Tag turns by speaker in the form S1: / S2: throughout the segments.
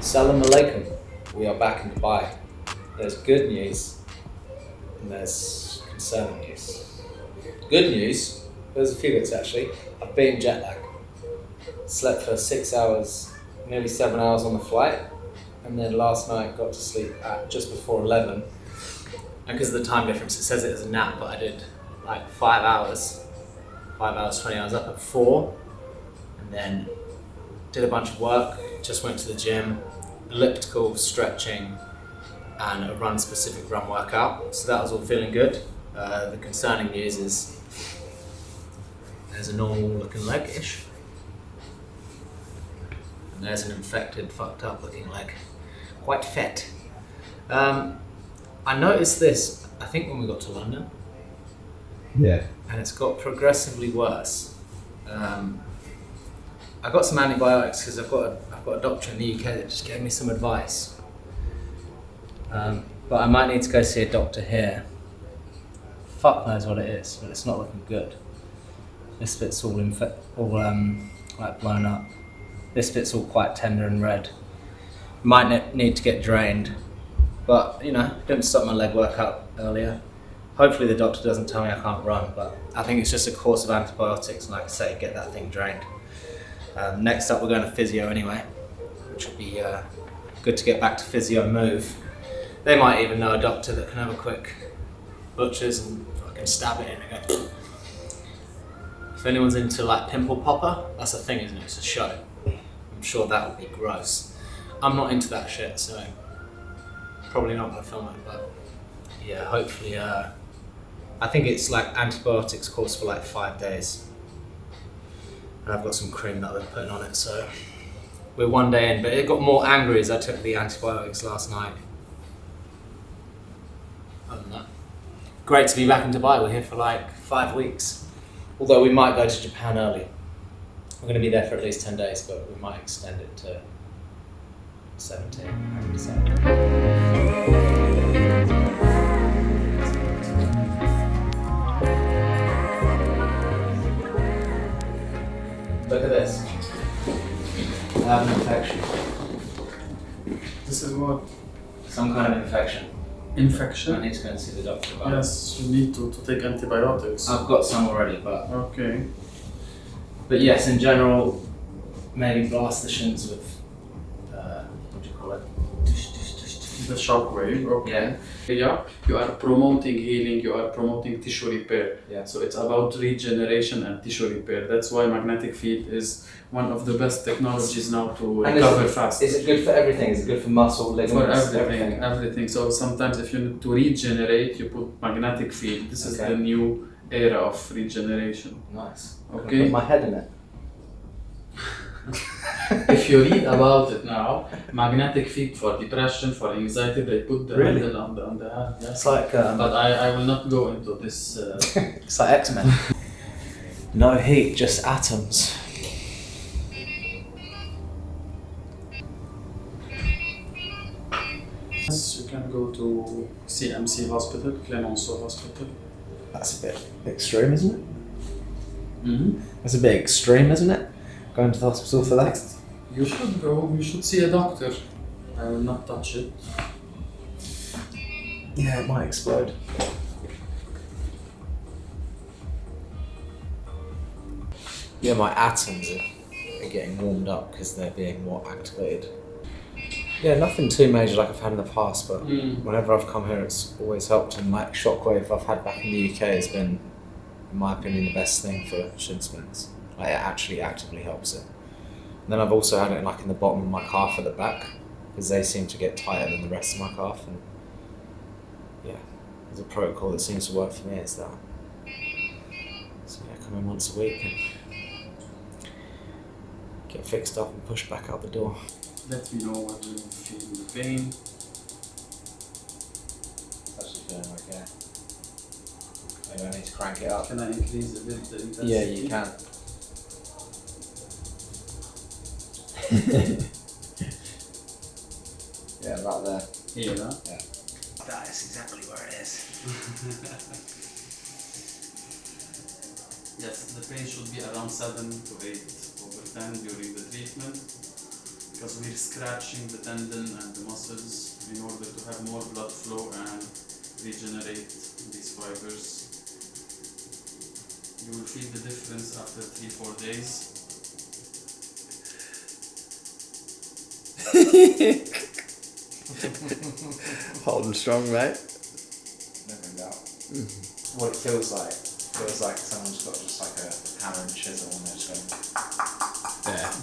S1: Salam alaikum. We are back in Dubai. There's good news and there's concerning news. Good news, there's a few bits actually. I've been jet lag. Slept for 6 hours, nearly 7 hours on the flight, and then last night got to sleep at just before 11. And because of the time difference, it says it as a nap, but I did like 5 hours, 20 hours up at 4, and then did a bunch of work, just went to the gym, elliptical, stretching, and a specific run workout. So that was all feeling good. The concerning news is there's a normal looking leg-ish. And there's an infected, fucked up looking leg. Quite fat. I noticed this, I think when we got to London.
S2: Yeah.
S1: And it's got progressively worse. I got some antibiotics because I've got a doctor in the UK that just gave me some advice. But I might need to go see a doctor here. Fuck knows what it is, but it's not looking good. This bit's all like blown up. This bit's all quite tender and red. Might need to get drained, but you know, didn't stop my leg workout earlier. Hopefully the doctor doesn't tell me I can't run, but I think it's just a course of antibiotics, and like I say, get that thing drained. Next up, we're going to physio anyway, which would be good to get back to physio move. They might even know a doctor that can have a quick butchers and fucking stab it in and go. If anyone's into like pimple popper, that's a thing, isn't it? It's a show. I'm sure that would be gross. I'm not into that shit, so probably not going to film it, but yeah, hopefully, I think it's like antibiotics course for like 5 days. And I've got some cream that I've been putting on it, so we're 1 day in, but it got more angry as I took the antibiotics last night. Other than that, great to be back in Dubai. We're here for like 5 weeks. Although we might go to Japan early. We're going to be there for at least 10 days, but we might extend it to 17. I haven't decided. Look at this. I have an infection.
S3: This is what?
S1: Some kind of infection.
S3: Infection?
S1: I need to go and see the doctor about it.
S3: Yes, you need to take antibiotics.
S1: I've got some already, but
S3: Okay.
S1: yes, in general, maybe blast the shins with what do you call it?
S3: The shockwave, okay. Yeah, you are promoting healing, you are promoting tissue repair.
S1: Yeah.
S3: So it's about regeneration and tissue repair. That's why magnetic field is one of the best technologies now to recover fast.
S1: Is it good for everything? Is it good for muscle,
S3: For
S1: ligaments,
S3: everything. So sometimes if you need to regenerate, you put magnetic field. This is
S1: Okay.
S3: the new era of regeneration.
S1: Nice.
S3: Okay.
S1: Put my head in it.
S3: If you read about it now, magnetic field for depression, for anxiety, they put the
S1: Really?
S3: handle on the hand. Yeah.
S1: It's like
S3: But I will not go into this.
S1: it's like X-Men. No heat, just atoms.
S3: Yes, you can go to CMC Hospital, Clemenceau Hospital.
S2: That's a bit extreme, isn't it?
S3: Mm-hmm.
S2: That's a bit extreme, isn't it? Going to the hospital for that?
S3: You should go. You should see a doctor. I will not touch it.
S2: Yeah, it might explode.
S1: Yeah, my atoms are getting warmed up because they're being more activated. Yeah, nothing too major like I've had in the past, but whenever I've come here it's always helped, and like shockwave I've had back in the UK has been, in my opinion, the best thing for shin splints. Like, it actually actively helps it. And then I've also had it like in the bottom of my calf at the back, because they seem to get tighter than the rest of my calf, and yeah, there's a protocol that seems to work for me, it's that. So yeah, come in once a week and get fixed up and pushed back out the door.
S3: Let me know when you feel the pain.
S1: It's actually feeling okay. Maybe I need to crank it up.
S3: Can I increase a bit the intensity?
S1: Yeah, you can. Yeah, right there.
S3: Here, huh?
S1: Yeah. That is exactly where it is.
S3: Yes, the pain should be around 7 to 8 over 10 during the treatment. because we're scratching the tendon and the muscles in order to have more blood flow and regenerate these fibers. You will feel the difference after 3-4 days.
S2: Holding strong, mate.
S4: Never in doubt. What it feels like someone's got just like a hammer and chisel and they're just going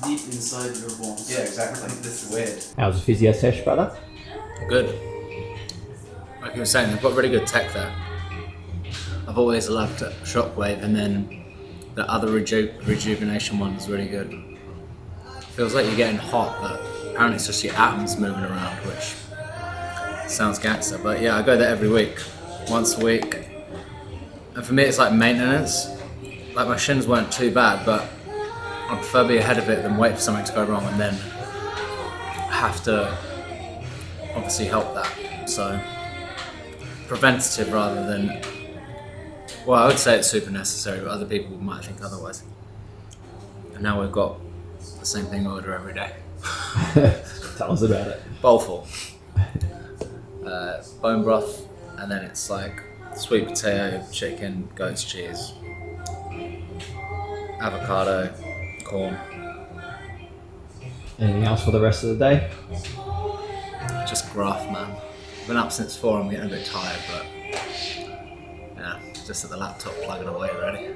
S3: Deep inside your bones.
S4: yeah, exactly. This is weird.
S2: How's the physio sesh, brother?
S1: Good. Like you were saying, they've got really good tech there. I've always loved Shockwave, and then the other rejuvenation one is really good. Feels like you're getting hot, but apparently it's just your atoms moving around, which sounds gangster. But yeah, I go there every week, once a week. And for me, it's like maintenance. Like my shins weren't too bad, but I prefer be ahead of it than wait for something to go wrong and then have to obviously help that. So preventative rather than, well, I would say it's super necessary, but other people might think otherwise. And now we've got the same thing I order every day.
S2: Tell us about it.
S1: Bowlful. Bone broth, and then it's like sweet potato, chicken, goat's cheese, avocado, corn.
S2: Anything else for the rest of the day?
S1: Just graft, man. I've been up since 4, I'm getting a bit tired, but yeah, just at the laptop plugging away already.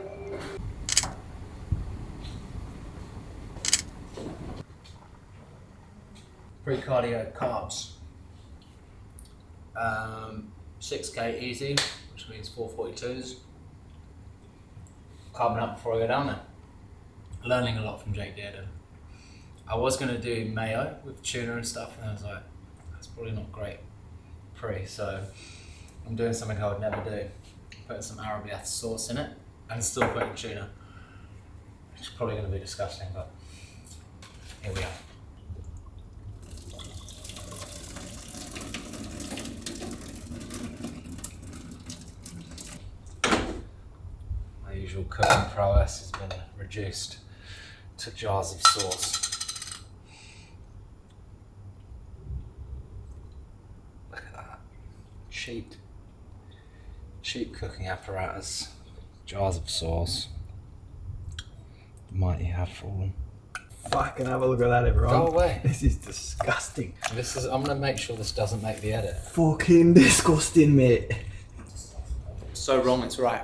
S1: Pre-cardio carbs. 6k easy, which means 442s. Carbon up before I go down there. Learning a lot from Jake Dearden. I was going to do mayo with tuna and stuff, and I was like, that's probably not great pre, so I'm doing something I would never do. Putting some Arabiata sauce in it, and still putting tuna. Which is probably going to be disgusting, but here we are. My usual cooking prowess has been reduced to jars of sauce. Look at that. Cheap cooking apparatus. Jars of sauce. The mighty have fallen.
S2: Fucking have a look at that, everyone.
S1: Go away.
S2: This is disgusting.
S1: I'm gonna make sure this doesn't make the edit.
S2: Fucking disgusting, mate.
S1: So wrong, it's right.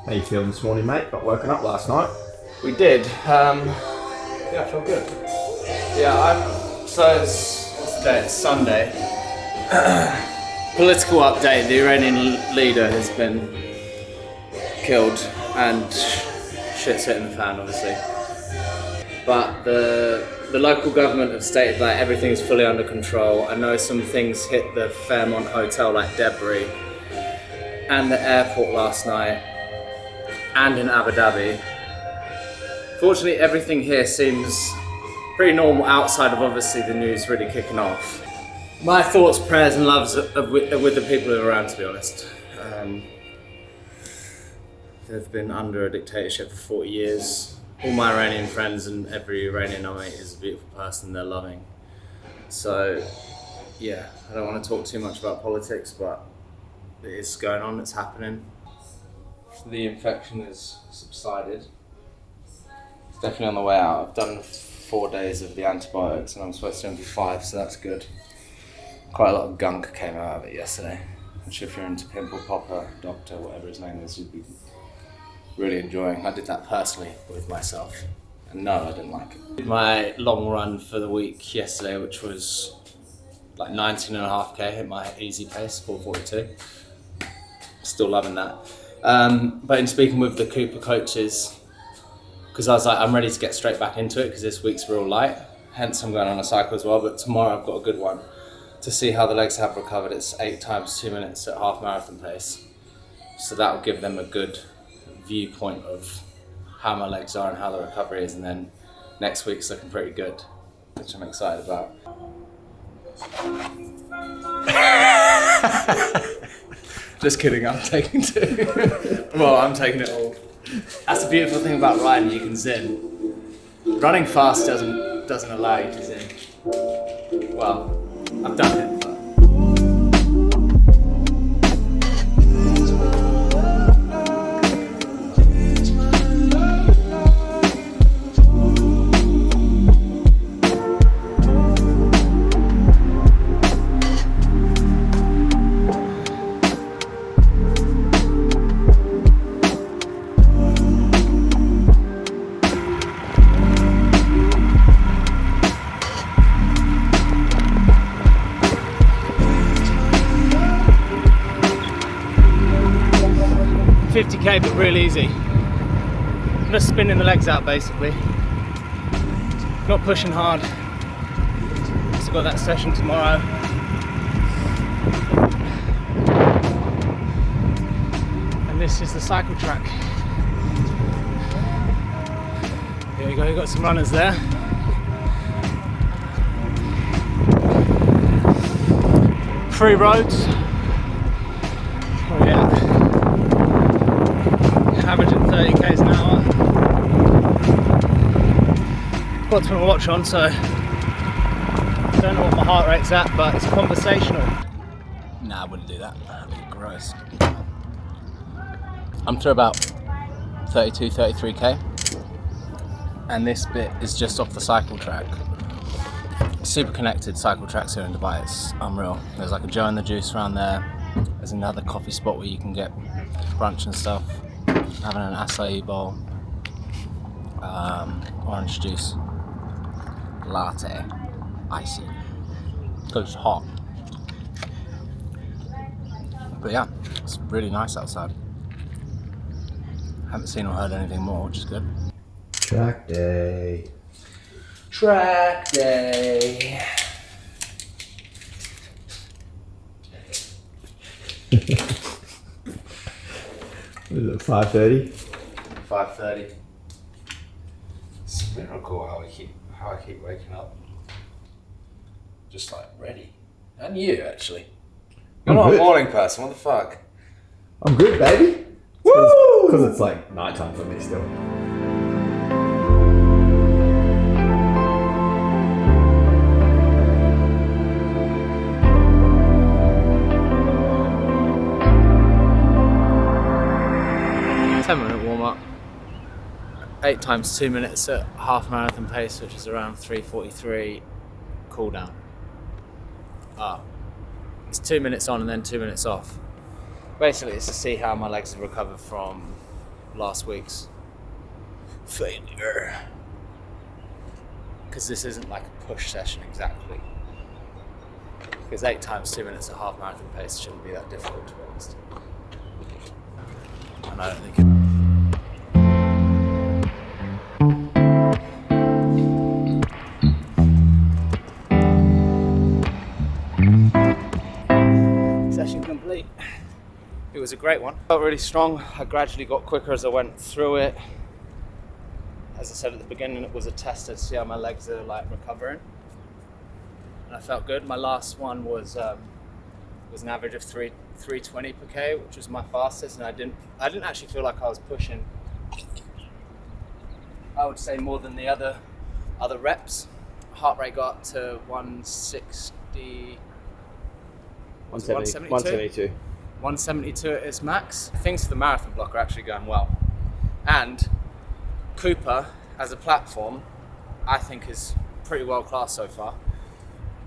S2: How you feeling this morning, mate? Got woken up last night?
S1: We did. Yeah, I feel good. Yeah, so what's the day? It's Sunday. Political update. The Iranian leader has been killed and shit's hitting the fan, obviously. But the local government have stated like everything's fully under control. I know some things hit the Fairmont Hotel like debris and the airport last night and in Abu Dhabi. Fortunately, everything here seems pretty normal outside of obviously the news really kicking off. My thoughts, prayers and loves are with the people who are around, to be honest. They've been under a dictatorship for 40 years. All my Iranian friends and every Iranian I meet is a beautiful person, they're loving. So, yeah, I don't want to talk too much about politics, but it is going on, it's happening. The infection has subsided. It's definitely on the way out. I've done 4 days of the antibiotics and I'm supposed to do 5, so that's good. Quite a lot of gunk came out of it yesterday, which if you're into pimple popper, doctor, whatever his name is, you'd be really enjoying. I did that personally with myself, and no, I didn't like it. My long run for the week yesterday, which was like 19.5k, hit my easy pace, 442. Still loving that. But in speaking with the Cooper coaches, because I was like, I'm ready to get straight back into it because this week's real light, hence I'm going on a cycle as well, but tomorrow I've got a good one to see how the legs have recovered. It's 8 times 2 minutes at half marathon pace. So that will give them a good viewpoint of how my legs are and how the recovery is, and then next week's looking pretty good, which I'm excited about.
S4: Just kidding, I'm taking 2. Well, I'm taking it all.
S1: That's the beautiful thing about riding, you can zen. Running fast doesn't allow you to zen. Well, I've done it, but... 50k, but real easy. I'm just spinning the legs out basically. Not pushing hard. Still got that session tomorrow. And this is the cycle track. Here we go, you've got some runners there. Free roads. Oh yeah. Averaging 30 k's an hour. Got my watch on, so don't know what my heart rate's at, but it's conversational. Nah, I wouldn't do that. That'd be gross. I'm through about 32, 33k, and this bit is just off the cycle track. Super connected cycle tracks here in Dubai. It's unreal. There's like a Joe and the Juice around there. There's another coffee spot where you can get brunch and stuff. Having an acai bowl, orange juice, latte, icy, because it's hot. But yeah, it's really nice outside. Haven't seen or heard anything more, which is good.
S2: Track day.
S1: Track day.
S2: What is it, 5:30?
S1: 5:30. It's a miracle how I keep waking up. Just like ready. And you actually. You're
S2: I'm
S1: not
S2: good.
S1: a morning person, what the fuck?
S2: I'm good, baby. Woo! Because it's like nighttime for me still.
S1: Warm up. 8 times 2 minutes at half marathon pace, which is around 3:43. Cool down. It's 2 minutes on and then 2 minutes off. Basically, it's to see how my legs have recovered from last week's failure. Because this isn't like a push session exactly. Because 8 times 2 minutes at half marathon pace shouldn't be that difficult, to be honest. And I don't think it. Session complete. It was a great one. Felt really strong. I gradually got quicker as I went through it. As I said at the beginning, it was a tester to see how my legs are like recovering. And I felt good. My last one was an average of 320 per k, which was my fastest, and I didn't actually feel like I was pushing. I would say more than the other reps. Heart rate got up to 160. 172. 172 at its max. Things for the marathon block are actually going well, and Cooper as a platform, I think is pretty world class so far.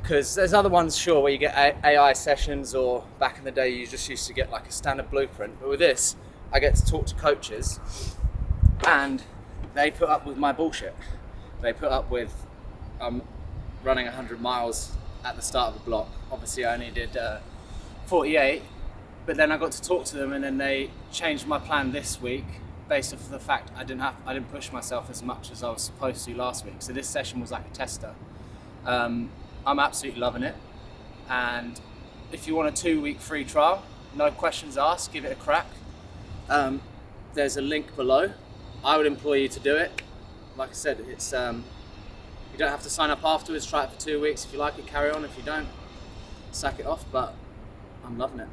S1: Because there's other ones, sure, where you get AI sessions, or back in the day you just used to get like a standard blueprint. But with this, I get to talk to coaches, and they put up with my bullshit. They put up with running 100 miles at the start of the block. Obviously, I only did 48, but then I got to talk to them, and then they changed my plan this week based off the fact I didn't push myself as much as I was supposed to last week. So this session was like a tester. I'm absolutely loving it, and if you want a 2-week free trial, no questions asked, give it a crack. There's a link below. I would implore you to do it. Like I said, it's you don't have to sign up afterwards. Try it for 2 weeks. If you like it, carry on. If you don't, sack it off, but I'm loving it.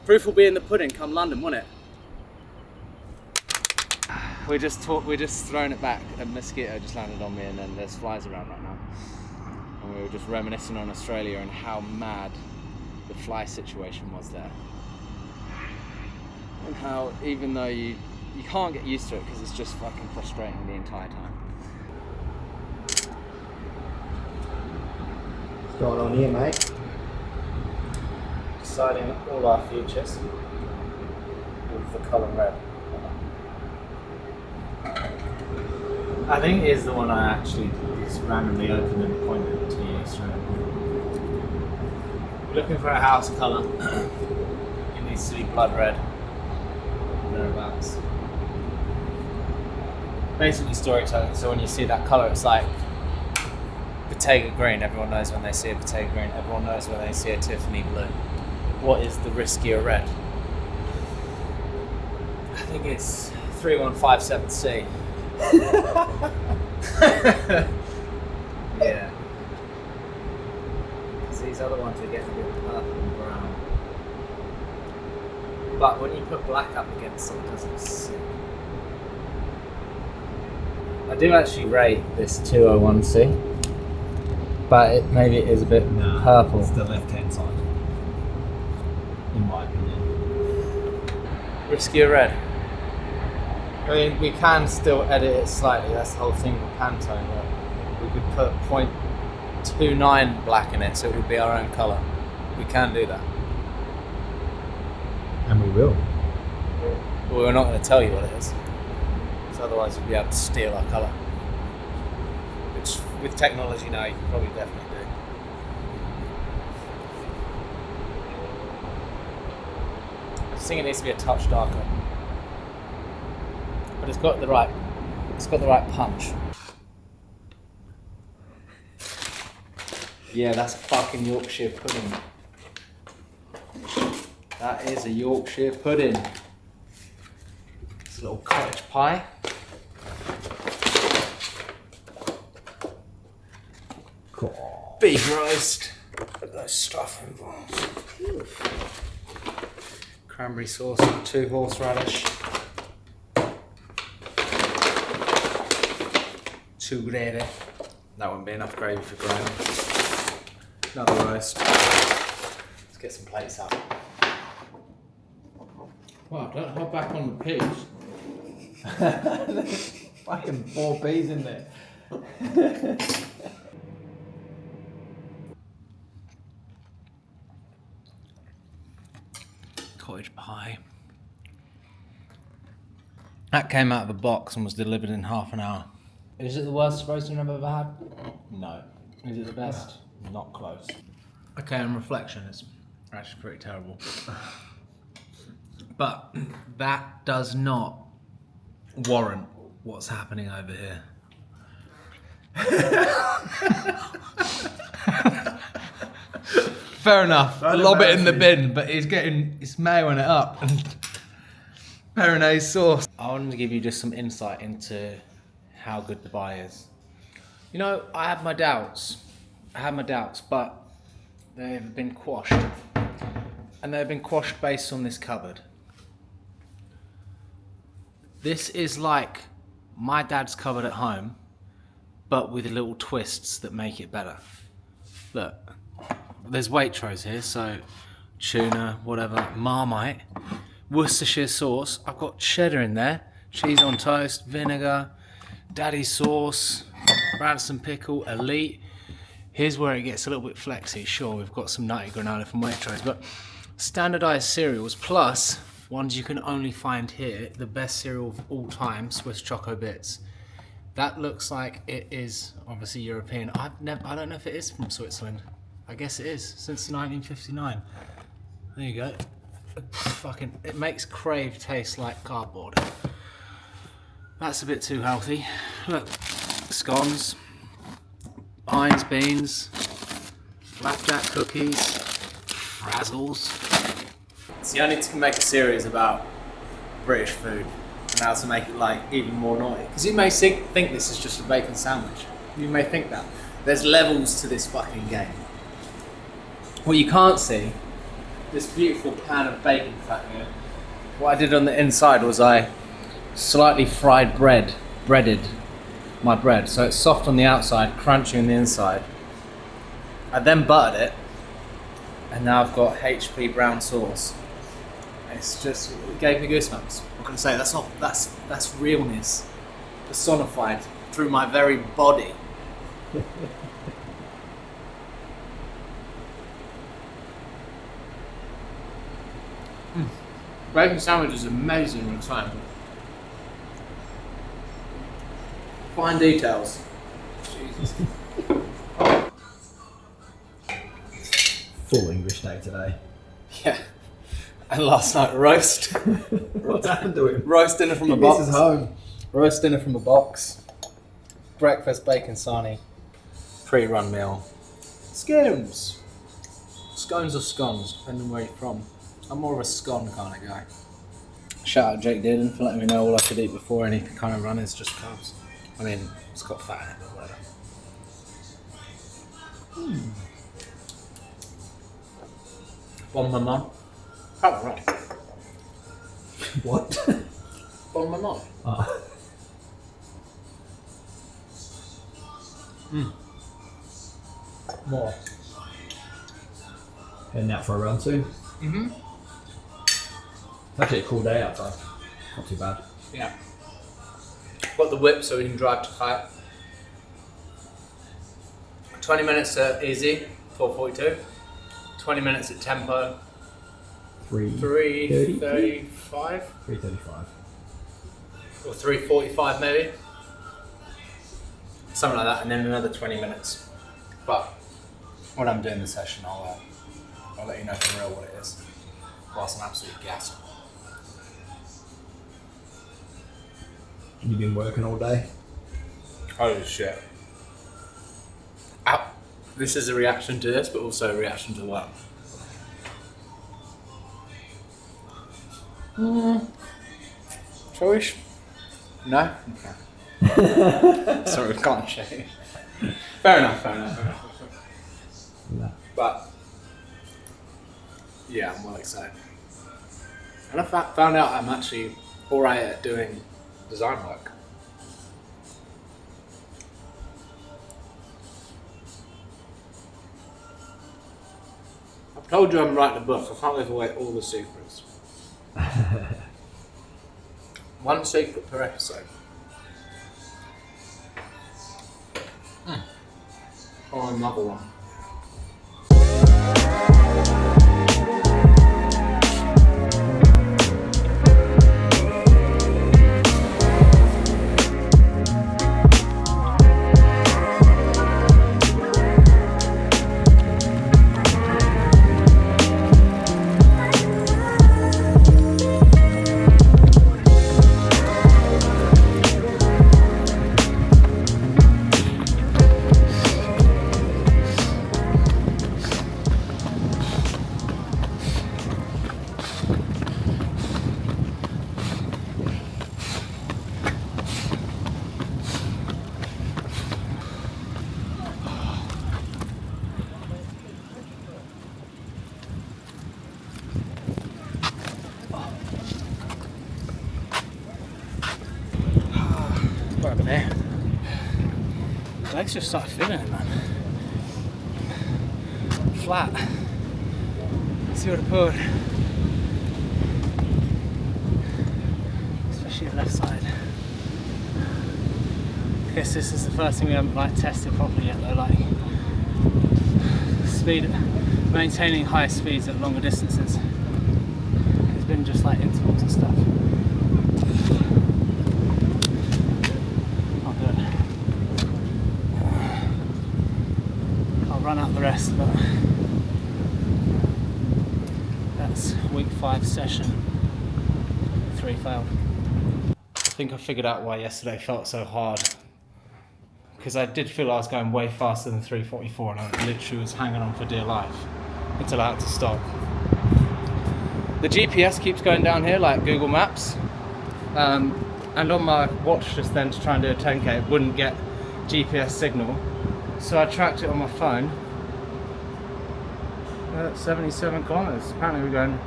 S1: Proof will be in the pudding come London, won't it? We're just throwing it back. A mosquito just landed on me, and then there's flies around right now. And we were just reminiscing on Australia and how mad the fly situation was there. And how even though you can't get used to it because it's just fucking frustrating the entire time.
S2: What's going on here, mate?
S1: Deciding all our futures with the colour red. I think it is the one I actually just randomly opened and pointed to you straight away. Looking for a house colour. It needs to be blood red. Thereabouts. Basically storytelling, so when you see that colour it's like Bottega green, everyone knows when they see a Bottega green, everyone knows when they see a Tiffany blue. What is the Rizkia red? I think it's 3157C. Yeah. Because these other ones are getting a bit purple and brown. But when you put black up against it, it does look sick. I do actually rate this 201C, but maybe it is a bit purple.
S2: It's the left-hand side, in my opinion.
S1: Rizkia red. I mean, we can still edit it slightly, that's the whole thing with Pantone, but we could put 0.29 black in it so it would be our own colour. We can do that.
S2: And we will.
S1: But we're not going to tell you what it is, because otherwise you'd be able to steal our colour. Which, with technology now, you can probably definitely do. I just think it needs to be a touch darker. But it's got the right punch. Yeah, that's fucking Yorkshire pudding. That is a Yorkshire pudding. It's a little cottage pie.
S2: Cool.
S1: Beef roast. Look at those stuffing balls. Cranberry sauce, 2 horseradish. 2 gravy. That wouldn't be enough gravy for gravy. Another roast. Let's get some plates up. Wow, don't hold back on the peas.
S2: There's fucking 4 peas in there.
S1: Cottage pie. That came out of the box and was delivered in half an hour. Is it the worst roasting I've ever had?
S2: No.
S1: Is it the best?
S2: Not close.
S1: Okay, on reflection, it's actually pretty terrible. But that does not warrant what's happening over here. Fair enough. Lob it in the bin, but he's mayoing it up. Peronaise sauce. I wanted to give you just some insight into how good Dubai is. You know, I had my doubts, but they've been quashed. And they've been quashed based on this cupboard. This is like my dad's cupboard at home, but with little twists that make it better. Look, there's Waitrose here, so tuna, whatever, Marmite, Worcestershire sauce. I've got cheddar in there, cheese on toast, vinegar, daddy sauce, Branston pickle, Elite. Here's where it gets a little bit flexy. Sure, we've got some nutty granola from Waitrose, but standardized cereals plus ones you can only find here, the best cereal of all time, Swiss Choco Bits. That looks like it is obviously European. I don't know if it is from Switzerland. I guess it is, since 1959. There you go. Fucking, it makes Crave taste like cardboard. That's a bit too healthy. Look, scones, Heinz beans, flapjack cookies, frazzles. See, I need to make a series about British food and how to make it like even more naughty. Because you may think this is just a bacon sandwich. You may think that. There's levels to this fucking game. What you can't see, this beautiful pan of bacon fat here. What I did on the inside was I slightly breaded my bread, so it's soft on the outside, crunchy on the inside. I then buttered it, and now I've got HP brown sauce. It's just, it gave me goosebumps. What can I say? That's realness personified through my very body. Bacon sandwich is amazing on its own. Fine details. Jesus.
S2: Full English day today.
S1: Yeah. And last night, roast.
S2: What's happened to him?
S1: Roast dinner from a box.
S2: He misses home.
S1: Roast dinner from a box. Breakfast bacon sarnie. Pre-run meal. Scones. Scones or scones, depending on where you're from. I'm more of a scone kind of guy. Shout out Jake Dearden for letting me know all I could eat before any kind of run is just carbs. I mean, it's got fat in it, but whatever. Bon maman. Probably right.
S2: What?
S1: Bon maman.
S2: Oh.
S1: More.
S2: Heading out for a run soon.
S1: Mm-hmm.
S2: It's actually a cool day outside. Not too bad.
S1: Yeah. Got the whip so we can drive to kite. 20 minutes at easy, 4:42. 20 minutes at tempo, 3:35.
S2: 3:35.
S1: Or 3:45 maybe. Something like that, and then another 20 minutes. But when I'm doing the session, I'll let you know for real what it is. Whilst I'm absolutely gassed.
S2: You've been working all day?
S1: Holy shit. Ow. This is a reaction to this, but also a reaction to what? Choice? No? Okay. Sorry, we can't shave. Fair enough.
S2: No.
S1: But, yeah, I'm well excited. And I found out I'm actually alright at doing design work. I've told you I'm writing a book, I can't give away all the secrets. One secret per episode. Or another one. There. Legs just started feeling it, man. Flat. Let's see what I put. Especially the left side. I guess this is the first thing we haven't tested properly yet though, speed, maintaining higher speeds at longer distances. It's been just intervals and stuff. Run out the rest, but that's week 5 session 3 failed. I think I figured out why yesterday felt so hard, because I did feel I was going way faster than 3:44 and I literally was hanging on for dear life until I had to stop. The GPS keeps going down here like Google Maps, and on my watch just then to try and do a 10k it wouldn't get GPS signal. So I tracked it on my phone, 77 kilometers. Apparently we're going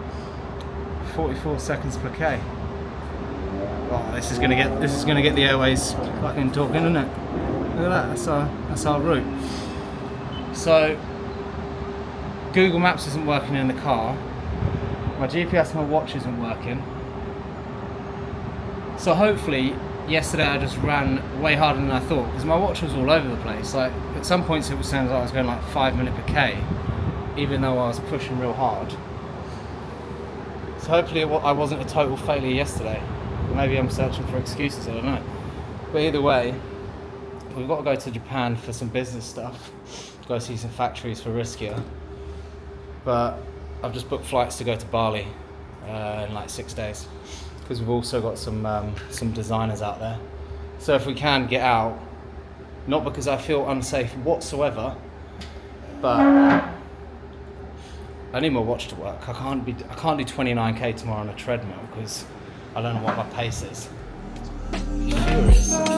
S1: 44 seconds per k. Oh, this is gonna get the airways fucking talking, isn't it? Look at that. That's our route. So Google Maps isn't working in the car. My GPS, my watch isn't working. So hopefully, yesterday I just ran way harder than I thought because my watch was all over the place. Like at some points it was saying that I was going like 5 minutes per k, even though I was pushing real hard. So hopefully I wasn't a total failure yesterday. Maybe I'm searching for excuses, I don't know. But either way, we've got to go to Japan for some business stuff. Go see some factories for Rizkia. But I've just booked flights to go to Bali in like 6 days. Because we've also got some designers out there. So if we can get out, not because I feel unsafe whatsoever, but I need my watch to work. I can't do 29k tomorrow on a treadmill because I don't know what my pace is. Furious.